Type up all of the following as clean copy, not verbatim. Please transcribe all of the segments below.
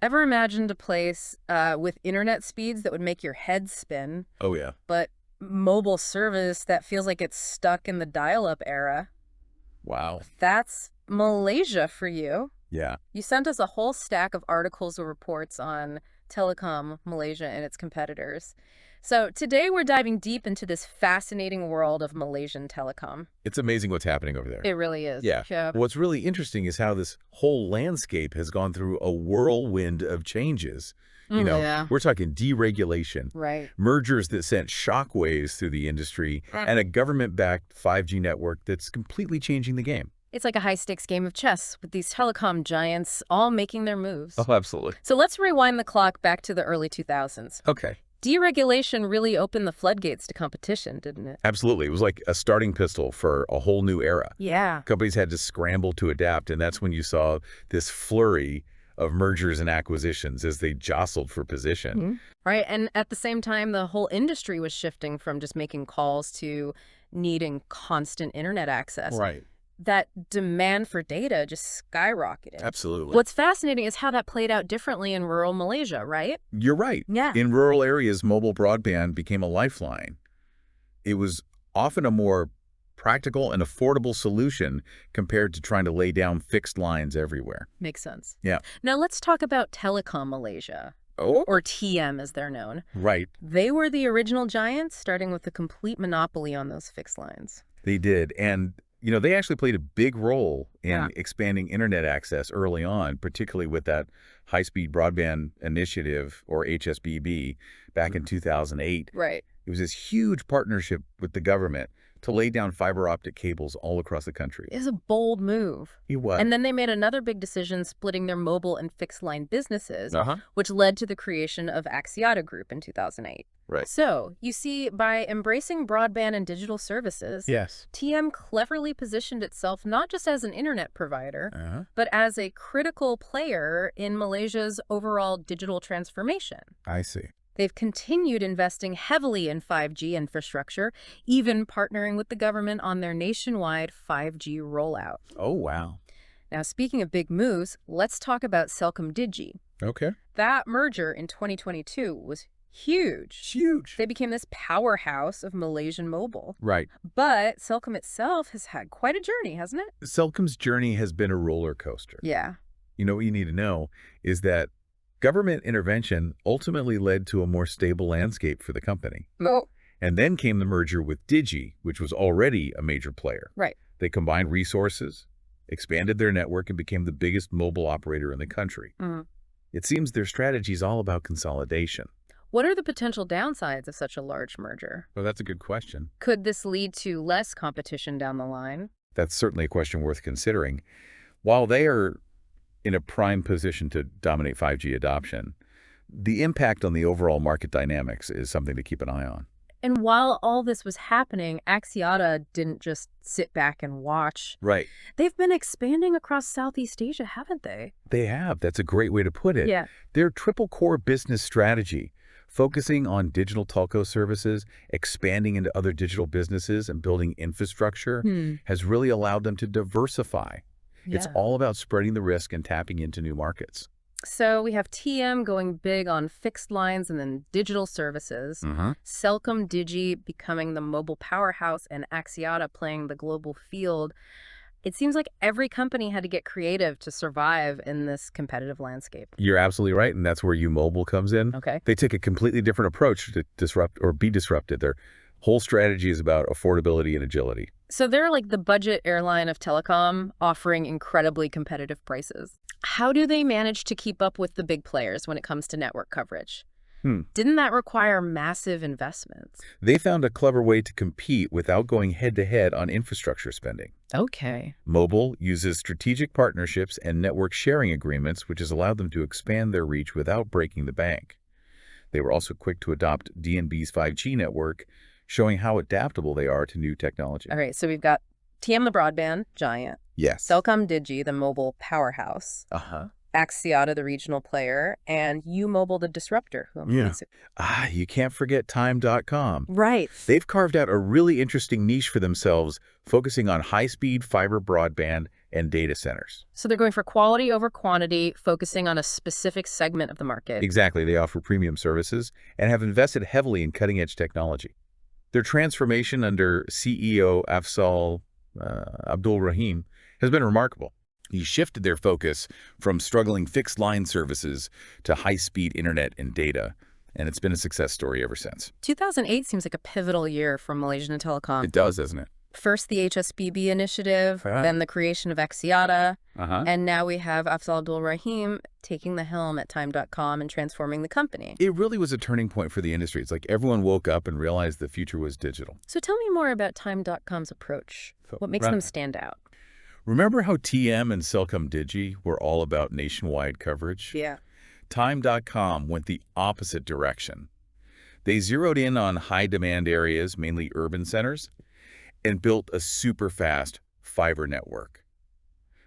Ever imagined a place with internet speeds that would make your head spin, Oh, yeah. but mobile service that feels like it's stuck in the dial-up era? Wow. That's Malaysia for you. Yeah. You sent us a whole stack of articles or reports on telecom Malaysia and its competitors. So today we're diving deep into this fascinating world of Malaysian telecom. It's amazing what's happening over there. It really is. Yeah. Yeah. What's really interesting is how this whole landscape has gone through a whirlwind of changes. Yeah. We're talking deregulation, Right. mergers that sent shockwaves through the industry, and a government-backed 5G network that's completely changing the game. It's like a high-stakes game of chess with these telecom giants all making their moves. Oh, absolutely. So let's rewind the clock back to the early 2000s. Okay. Deregulation really opened the floodgates to competition, didn't it? Absolutely. It was like a starting pistol for a whole new era. Yeah. Companies had to scramble to adapt, and that's when you saw this flurry of mergers and acquisitions as they jostled for position. Right. And at the same time, the whole industry was shifting from just making calls to needing constant internet access. Right. That demand for data just skyrocketed. Absolutely. What's fascinating is how that played out differently in rural Malaysia, right? You're right. Yeah. In rural areas, mobile broadband became a lifeline. It was often a more practical and affordable solution compared to trying to lay down fixed lines everywhere. Makes sense. Yeah. Now let's talk about Telecom Malaysia, Oh, or TM as they're known. right. They were the original giants, starting with a complete monopoly on those fixed lines. They did. And, they actually played a big role in Yeah. expanding internet access early on, particularly with that high-speed broadband initiative, or HSBB, back in 2008. Right. It was this huge partnership with the government to lay down fiber optic cables all across the country. It was a bold move. It was. And then they made another big decision splitting their mobile and fixed line businesses, which led to the creation of Axiata Group in 2008. Right. So, you see, by embracing broadband and digital services, Yes. TM cleverly positioned itself not just as an internet provider, but as a critical player in Malaysia's overall digital transformation. I see. They've continued investing heavily in 5G infrastructure, even partnering with the government on their nationwide 5G rollout. Oh, wow. Now, speaking of big moves, let's talk about Celcom Digi. Okay. That merger in 2022 was huge. Huge. They became this powerhouse of Malaysian mobile. Right. But Celcom itself has had quite a journey, hasn't it? Celcom's journey has been a roller coaster. Yeah. What you need to know is that government intervention ultimately led to a more stable landscape for the company. Oh. And then came the merger with Digi, which was already a major player. Right. They combined resources, expanded their network, and became the biggest mobile operator in the country. It seems their strategy is all about consolidation. What are the potential downsides of such a large merger? Well, that's a good question. Could this lead to less competition down the line? That's certainly a question worth considering. While they are in a prime position to dominate 5G adoption, the impact on the overall market dynamics is something to keep an eye on. And while all this was happening, Axiata didn't just sit back and watch. Right. They've been expanding across Southeast Asia, haven't they? They have. That's a great way to put it. Yeah. Their triple core business strategy, focusing on digital telco services, expanding into other digital businesses, and building infrastructure, has really allowed them to diversify. It's Yeah. all about spreading the risk and tapping into new markets. So we have TM going big on fixed lines and then digital services, Celcom Digi becoming the mobile powerhouse, and Axiata playing the global field. It seems like every company had to get creative to survive in this competitive landscape. You're absolutely right, and that's where U-Mobile comes in. Okay. They take a completely different approach to disrupt or be disrupted. Their whole strategy is about affordability and agility. So they're like the budget airline of telecom, offering incredibly competitive prices. How do they manage to keep up with the big players when it comes to network coverage? Didn't that require massive investments? They found a clever way to compete without going head-to-head on infrastructure spending. Okay. Mobile uses strategic partnerships and network sharing agreements, which has allowed them to expand their reach without breaking the bank. They were also quick to adopt DNB's 5G network, showing how adaptable they are to new technology. All right, so we've got TM, the broadband giant, Yes. Celcom Digi, the mobile powerhouse, Axiata, the regional player, and U-Mobile, the disruptor. Who You can't forget Time.com. Right. They've carved out a really interesting niche for themselves, focusing on high-speed fiber broadband and data centers. So they're going for quality over quantity, focusing on a specific segment of the market. Exactly, they offer premium services and have invested heavily in cutting-edge technology. Their transformation under CEO Afzal Abdul Rahim has been remarkable. He shifted their focus from struggling fixed-line services to high-speed internet and data, and it's been a success story ever since. 2008 seems like a pivotal year for Malaysian telecom. It does, doesn't it? First, the HSBB initiative, then the creation of Axiata, and now we have Afzal Abdul Rahim taking the helm at Time.com and transforming the company. It really was a turning point for the industry. It's like everyone woke up and realized the future was digital. So tell me more about Time.com's approach. What makes them stand out? Remember how TM and CelcomDigi were all about nationwide coverage? Yeah. Time.com went the opposite direction. They zeroed in on high-demand areas, mainly urban centers, and built a super-fast fiber network.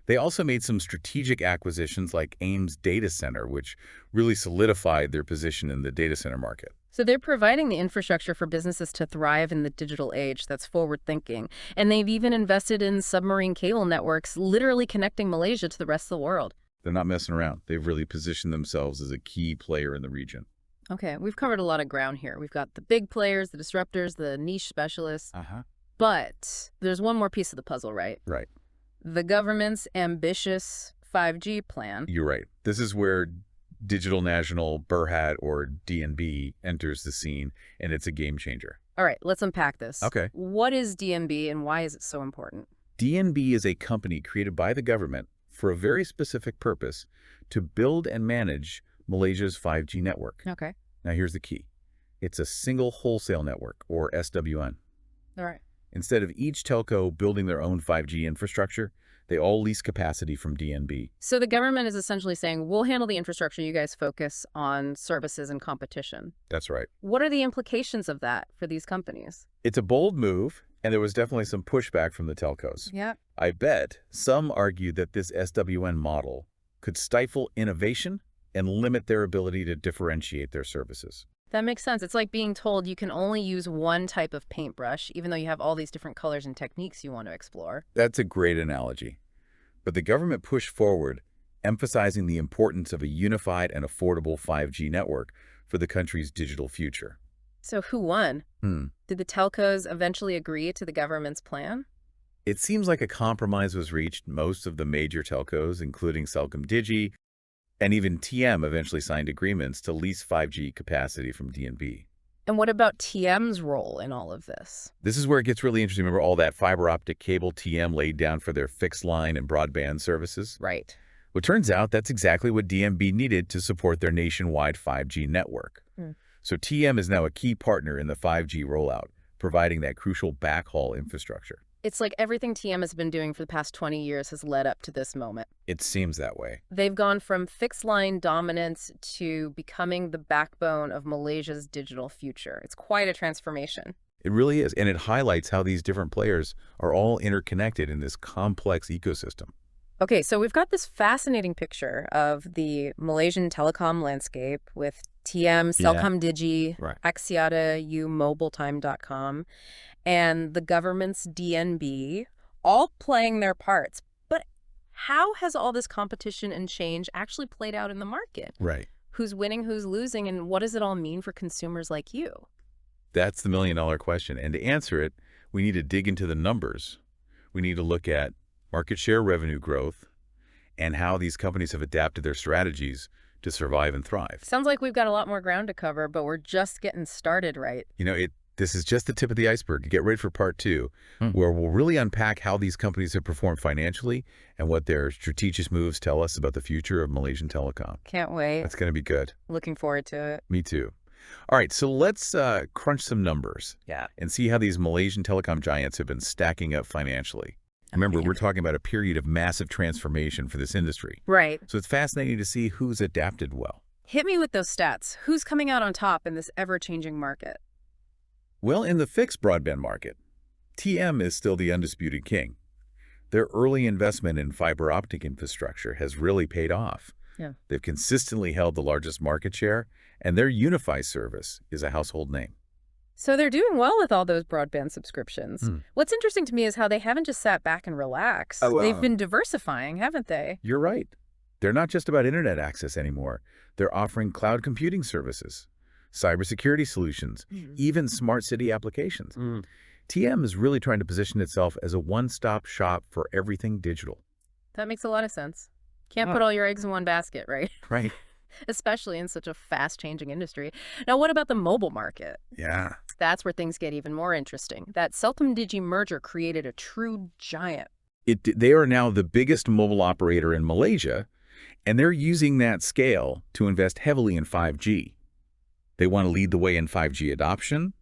They also made some strategic acquisitions like AIM's data center, which really solidified their position in the data center market. So they're providing the infrastructure for businesses to thrive in the digital age. That's forward-thinking. And they've even invested in submarine cable networks, literally connecting Malaysia to the rest of the world. They're not messing around. They've really positioned themselves as a key player in the region. Okay, we've covered a lot of ground here. We've got the big players, the disruptors, the niche specialists. But there's one more piece of the puzzle, right? Right. The government's ambitious 5G plan. You're right. This is where Digital National Berhad, or DNB, enters the scene, and it's a game changer. All right, let's unpack this. Okay. What is DNB and why is it so important? DNB is a company created by the government for a very specific purpose: to build and manage Malaysia's 5G network. Okay. Now here's the key. It's a single wholesale network, or SWN. All right. Instead of each telco building their own 5G infrastructure, they all lease capacity from DNB. So the government is essentially saying, we'll handle the infrastructure, you guys focus on services and competition. That's right. What are the implications of that for these companies? It's a bold move, and there was definitely some pushback from the telcos. Yeah. I bet some argued that this SWN model could stifle innovation and limit their ability to differentiate their services. That makes sense. It's like being told you can only use one type of paintbrush, even though you have all these different colors and techniques you want to explore. That's a great analogy. But the government pushed forward, emphasizing the importance of a unified and affordable 5G network for the country's digital future. So who won? Did the telcos eventually agree to the government's plan? It seems like a compromise was reached. Most of the major telcos, including CelcomDigi, and even TM, eventually signed agreements to lease 5G capacity from DNB. And what about TM's role in all of this? This is where it gets really interesting. Remember all that fiber optic cable TM laid down for their fixed line and broadband services? Right. Well, it turns out that's exactly what DNB needed to support their nationwide 5G network. So TM is now a key partner in the 5G rollout, providing that crucial backhaul infrastructure. It's like everything TM has been doing for the past 20 years has led up to this moment. It seems that way. They've gone from fixed line dominance to becoming the backbone of Malaysia's digital future. It's quite a transformation. It really is, and it highlights how these different players are all interconnected in this complex ecosystem. Okay, so we've got this fascinating picture of the Malaysian telecom landscape with TM, CelcomDigi, Axiata, mobiletime.com, and the government's DNB, all playing their parts. But how has all this competition and change actually played out in the market? Right. Who's winning, who's losing, and what does it all mean for consumers like you? That's the million-dollar question. And to answer it, we need to dig into the numbers. We need to look at market share, revenue growth, and how these companies have adapted their strategies to survive and thrive. Sounds like we've got a lot more ground to cover, but we're just getting started, right? You know, this is just the tip of the iceberg. Get ready for part 2, where we'll really unpack how these companies have performed financially and what their strategic moves tell us about the future of Malaysian telecom. Can't wait. That's going to be good. Looking forward to it. Me too. All right, so let's crunch some numbers and see how these Malaysian telecom giants have been stacking up financially. Remember, we're talking about a period of massive transformation for this industry. Right. So it's fascinating to see who's adapted well. Hit me with those stats. Who's coming out on top in this ever-changing market? Well, in the fixed broadband market, TM is still the undisputed king. Their early investment in fiber optic infrastructure has really paid off. Yeah. They've consistently held the largest market share, and their Unify service is a household name. So they're doing well with all those broadband subscriptions. Hmm. What's interesting to me is how they haven't just sat back and relaxed. Oh, They've been diversifying, haven't they? You're right. They're not just about internet access anymore. They're offering cloud computing services, cybersecurity solutions, even smart city applications. TM is really trying to position itself as a one-stop shop for everything digital. That makes a lot of sense. Can't Ah. put all your eggs in one basket, right? Right. Especially in such a fast-changing industry. Now, what about the mobile market? Yeah. That's where things get even more interesting. That Celcom-Digi merger created a true giant. They are now the biggest mobile operator in Malaysia, and they're using that scale to invest heavily in 5G. They want to lead the way in 5G adoption,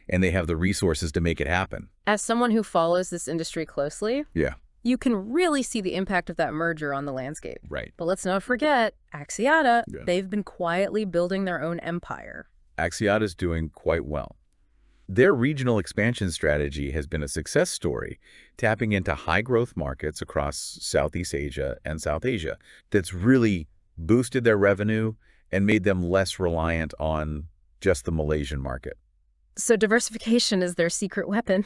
and they have the resources to make it happen. As someone who follows this industry closely, Yeah. you can really see the impact of that merger on the landscape. Right. But let's not forget, Axiata, Yeah. they've been quietly building their own empire. Axiata is doing quite well. Their regional expansion strategy has been a success story, tapping into high-growth markets across Southeast Asia and South Asia. That's really boosted their revenue and made them less reliant on just the Malaysian market. So diversification is their secret weapon.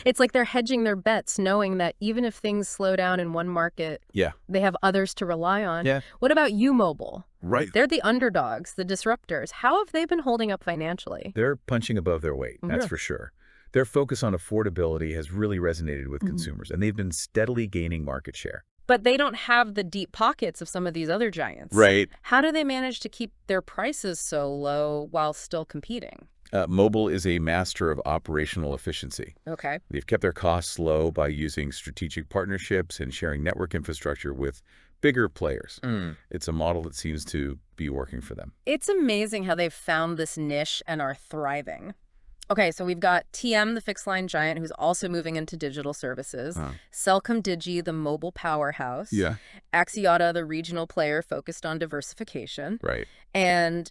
It's like they're hedging their bets, knowing that even if things slow down in one market, Yeah. they have others to rely on. Yeah. What about U-Mobile? Right. They're the underdogs, the disruptors. How have they been holding up financially? They're punching above their weight, that's Yeah. for sure. Their focus on affordability has really resonated with consumers, and they've been steadily gaining market share. But they don't have the deep pockets of some of these other giants. Right. How do they manage to keep their prices so low while still competing? Mobile is a master of operational efficiency. Okay. They've kept their costs low by using strategic partnerships and sharing network infrastructure with bigger players. It's a model that seems to be working for them. It's amazing how they've found this niche and are thriving. Okay, so we've got TM, the fixed line giant, who's also moving into digital services. Celcom-Digi, the mobile powerhouse. Yeah. Axiata, the regional player focused on diversification. Right. And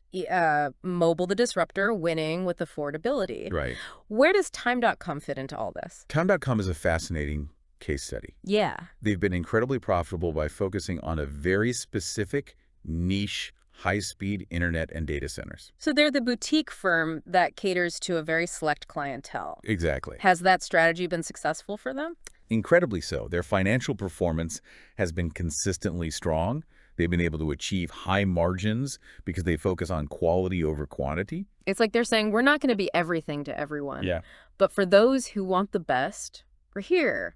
Mobile, the disruptor, winning with affordability. Right. Where does Time.com fit into all this? Time.com is a fascinating case study. Yeah. They've been incredibly profitable by focusing on a very specific niche high-speed internet and data centers. So they're the boutique firm that caters to a very select clientele. Exactly. Has that strategy been successful for them? Incredibly so. Their financial performance has been consistently strong. They've been able to achieve high margins because they focus on quality over quantity. It's like they're saying, we're not going to be everything to everyone. Yeah. But for those who want the best, we're here.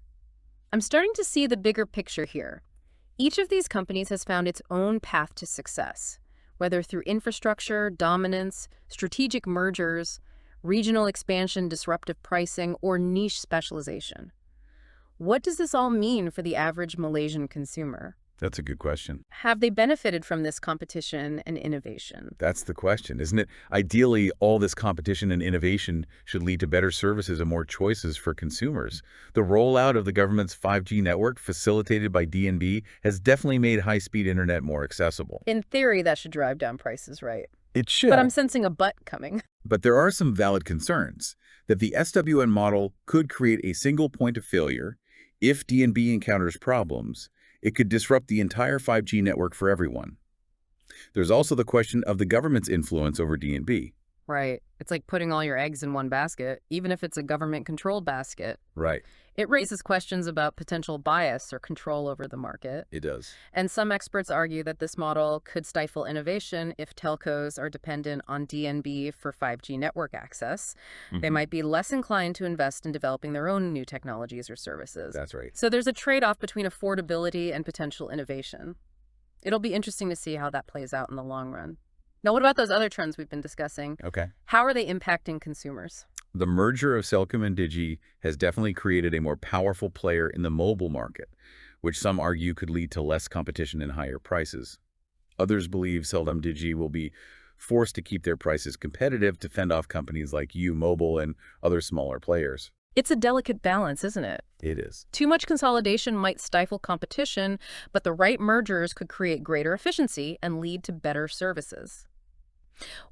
I'm starting to see the bigger picture here. Each of these companies has found its own path to success, whether through infrastructure, dominance, strategic mergers, regional expansion, disruptive pricing, or niche specialization. What does this all mean for the average Malaysian consumer? That's a good question. Have they benefited from this competition and innovation? That's the question, isn't it? Ideally, all this competition and innovation should lead to better services and more choices for consumers. The rollout of the government's 5G network, facilitated by DNB, has definitely made high-speed internet more accessible. In theory, that should drive down prices, right? It should. But I'm sensing a but coming. But there are some valid concerns that the SWN model could create a single point of failure. If DNB encounters problems, it could disrupt the entire 5G network for everyone. There's also the question of the government's influence over DNB. Right. It's like putting all your eggs in one basket, even if it's a government-controlled basket. Right. It raises questions about potential bias or control over the market. It does. And some experts argue that this model could stifle innovation if telcos are dependent on DNB for 5G network access. They might be less inclined to invest in developing their own new technologies or services. That's right. So there's a trade-off between affordability and potential innovation. It'll be interesting to see how that plays out in the long run. Now, what about those other trends we've been discussing? Okay. How are they impacting consumers? The merger of Celcom and Digi has definitely created a more powerful player in the mobile market, which some argue could lead to less competition and higher prices. Others believe Celcom Digi will be forced to keep their prices competitive to fend off companies like U-Mobile and other smaller players. It's a delicate balance, isn't it? It is. Too much consolidation might stifle competition, but the right mergers could create greater efficiency and lead to better services.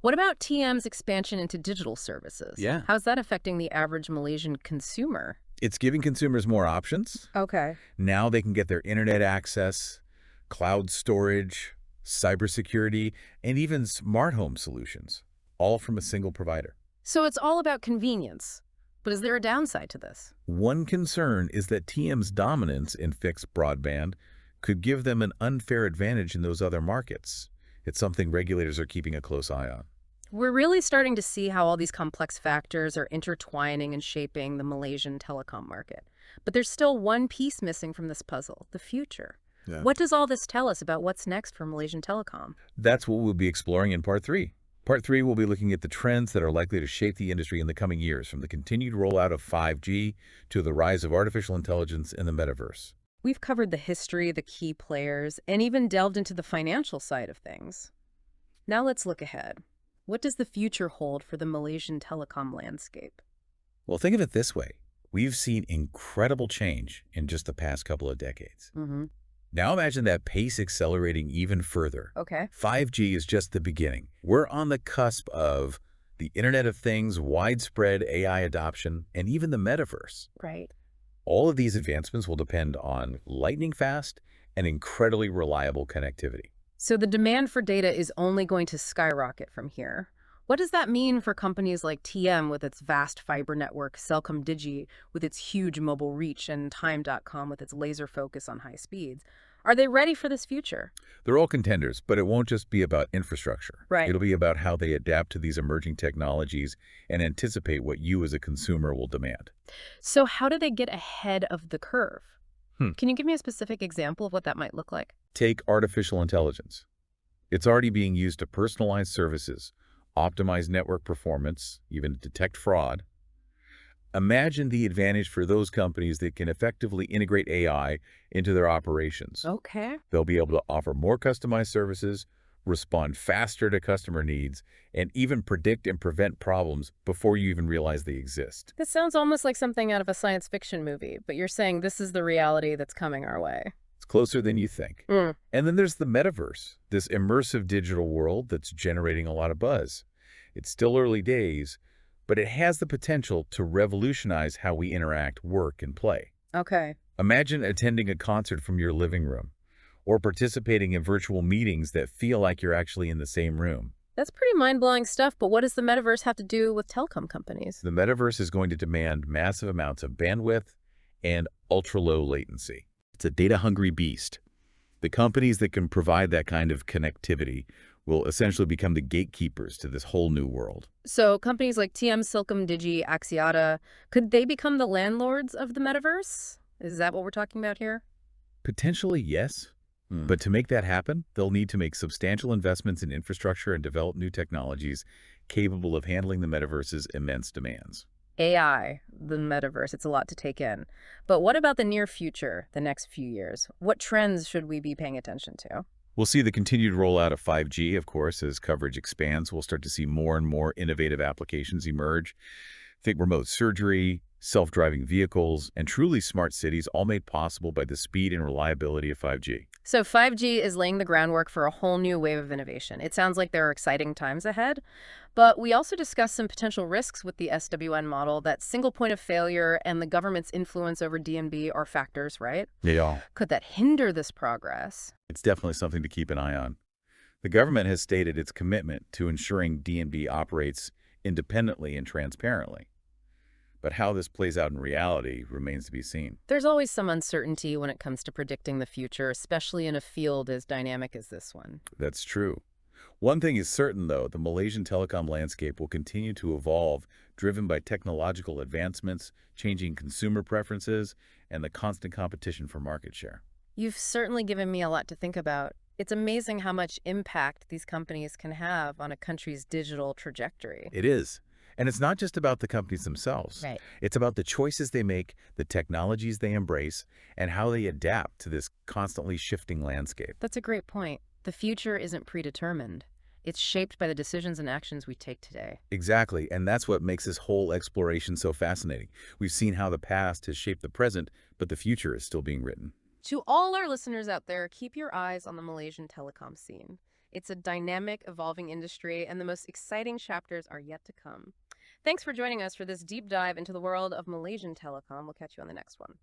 What about TM's expansion into digital services? Yeah. How's that affecting the average Malaysian consumer? It's giving consumers more options. Okay. Now they can get their internet access, cloud storage, cybersecurity, and even smart home solutions, all from a single provider. So it's all about convenience. But is there a downside to this? One concern is that TM's dominance in fixed broadband could give them an unfair advantage in those other markets. It's something regulators are keeping a close eye on. We're really starting to see how all these complex factors are intertwining and shaping the Malaysian telecom market. But there's still one piece missing from this puzzle, the future. Yeah. What does all this tell us about what's next for Malaysian telecom? That's what we'll be exploring in Part 3. Part 3 will be looking at the trends that are likely to shape the industry in the coming years, from the continued rollout of 5G to the rise of artificial intelligence and the metaverse. We've covered the history, the key players, and even delved into the financial side of things. Now let's look ahead. What does the future hold for the Malaysian telecom landscape? Well, think of it this way. We've seen incredible change in just the past couple of decades. Now imagine that pace accelerating even further. Okay. 5G is just the beginning. We're on the cusp of the Internet of Things, widespread AI adoption, and even the metaverse. Right. All of these advancements will depend on lightning-fast and incredibly reliable connectivity. So the demand for data is only going to skyrocket from here. What does that mean for companies like TM with its vast fiber network, Celcom Digi with its huge mobile reach, and Time.com with its laser focus on high speeds? Are they ready for this future? They're all contenders, but it won't just be about infrastructure. Right. It'll be about how they adapt to these emerging technologies and anticipate what you as a consumer will demand. So how do they get ahead of the curve? Hmm. Can you give me a specific example of what that might look like? Take artificial intelligence. It's already being used to personalize services, optimize network performance, even detect fraud. Imagine the advantage for those companies that can effectively integrate AI into their operations. Okay. They'll be able to offer more customized services, respond faster to customer needs, and even predict and prevent problems before you even realize they exist. This sounds almost like something out of a science fiction movie, but you're saying this is the reality that's coming our way. It's closer than you think. Mm. And then there's the metaverse, this immersive digital world that's generating a lot of buzz. It's still early days, but it has the potential to revolutionize how we interact, work, and play. Okay. Imagine attending a concert from your living room, or participating in virtual meetings that feel like you're actually in the same room. That's pretty mind-blowing stuff, but what does the metaverse have to do with telecom companies? The metaverse is going to demand massive amounts of bandwidth and ultra-low latency. It's a data-hungry beast. The companies that can provide that kind of connectivity will essentially become the gatekeepers to this whole new world. So companies like TM, Silcom, Digi, Axiata, could they become the landlords of the metaverse? Is that what we're talking about here? Potentially, yes. But to make that happen, they'll need to make substantial investments in infrastructure and develop new technologies capable of handling the metaverse's immense demands. AI, the metaverse, it's a lot to take in. But what about the near future, the next few years? What trends should we be paying attention to? We'll see the continued rollout of 5G, of course, as coverage expands. We'll start to see more and more innovative applications emerge. Think remote surgery, self-driving vehicles, and truly smart cities, all made possible by the speed and reliability of 5G. So 5G is laying the groundwork for a whole new wave of innovation. It sounds like there are exciting times ahead, but we also discussed some potential risks with the SWN model. That single point of failure and the government's influence over DNB are factors, right? Yeah. Could that hinder this progress? It's definitely something to keep an eye on. The government has stated its commitment to ensuring DNB operates independently and transparently. But how this plays out in reality remains to be seen. There's always some uncertainty when it comes to predicting the future, especially in a field as dynamic as this one. That's true. One thing is certain, though, the Malaysian telecom landscape will continue to evolve, driven by technological advancements, changing consumer preferences, and the constant competition for market share. You've certainly given me a lot to think about. It's amazing how much impact these companies can have on a country's digital trajectory. It is. And it's not just about the companies themselves. Right. It's about the choices they make, the technologies they embrace, and how they adapt to this constantly shifting landscape. That's a great point. The future isn't predetermined. It's shaped by the decisions and actions we take today. Exactly, and that's what makes this whole exploration so fascinating. We've seen how the past has shaped the present, but the future is still being written. To all our listeners out there, keep your eyes on the Malaysian telecom scene. It's a dynamic, evolving industry, and the most exciting chapters are yet to come. Thanks for joining us for this deep dive into the world of Malaysian telecom. We'll catch you on the next one.